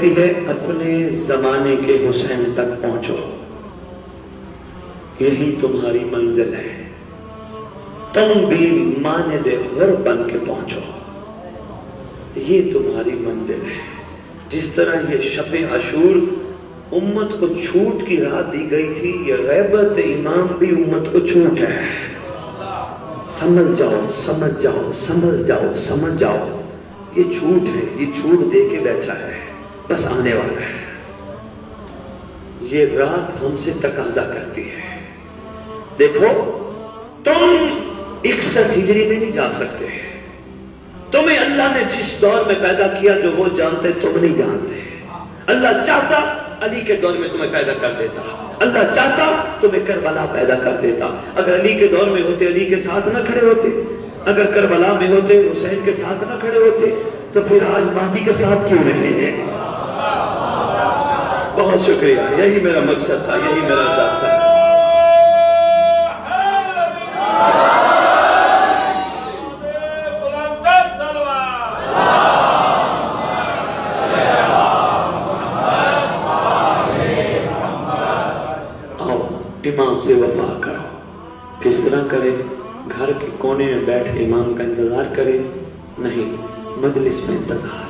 کہتی ہے اپنے زمانے کے حسین تک پہنچو، یہی تمہاری منزل ہے، تم بھی ماند غر بن کے پہنچو، یہ تمہاری منزل ہے۔ جس طرح یہ شب عاشور امت کو چھوٹ کی راہ دی گئی تھی، یہ غیبت امام بھی امت کو چھوٹ ہے۔ سمجھ جاؤ، سمجھ جاؤ، سمجھ جاؤ، سمجھ جاؤ، یہ چھوٹ ہے، یہ چھوٹ دے کے بیٹھا ہے، بس آنے والا ہے۔ یہ رات ہم سے تقاضا کرتی ہے، دیکھو تم 61 ہجری میں نہیں جا سکتے، تمہیں اللہ نے جس دور میں پیدا کیا جو وہ جانتے تم نہیں جانتے۔ اللہ چاہتا علی کے دور میں تمہیں پیدا کر دیتا، اللہ چاہتا تمہیں کربلا پیدا کر دیتا۔ اگر علی کے دور میں ہوتے علی کے ساتھ نہ کھڑے ہوتے، اگر کربلا میں ہوتے حسین کے ساتھ نہ کھڑے ہوتے، تو پھر آج مہدی کے ساتھ کیوں نہیں ہیں؟ بہت شکریہ، یہی میرا مقصد تھا، یہی میرا ارادہ تھا۔ امام سے وفا کرو۔ کس طرح کرے؟ گھر کے کونے میں بیٹھ امام کا انتظار کرے؟ نہیں، مجلس میں انتظار،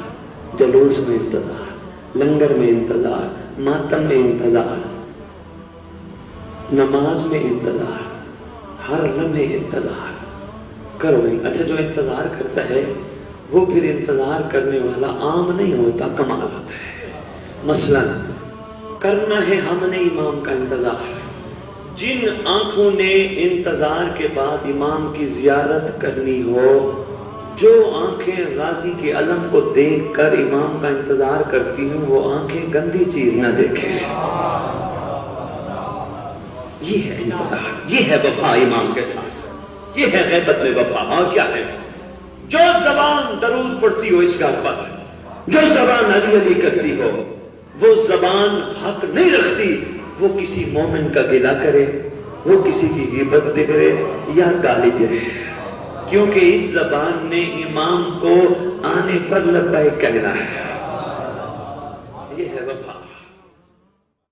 جلوس میں انتظار، لنگر میں انتظار، ماتم میں انتظار، نماز میں انتظار، ہر لمحے انتظار کرو۔ اچھا، جو انتظار کرتا ہے وہ پھر انتظار کرنے والا عام نہیں ہوتا، کمال ہوتا ہے۔ مثلا کرنا ہے ہم نے امام کا انتظار، جن آنکھوں نے انتظار کے بعد امام کی زیارت کرنی ہو، جو آنکھیں غازی کے علم کو دیکھ کر امام کا انتظار کرتی ہوں، وہ آنکھیں گندی چیز نہ دیکھیں۔ یہ ہے انتظار، یہ ہے وفا امام کے ساتھ، یہ ہے غیبت میں وفا۔ اور کیا ہے؟ جو زبان درود پڑھتی ہو اس گھر پر، جو زبان علی علی کرتی ہو، وہ زبان حق نہیں رکھتی وہ کسی مومن کا گلہ کرے، وہ کسی کی غیبت کرے یا گالی دے، کیونکہ اس زبان نے امام کو آنے پر لبیک کہنا ہے۔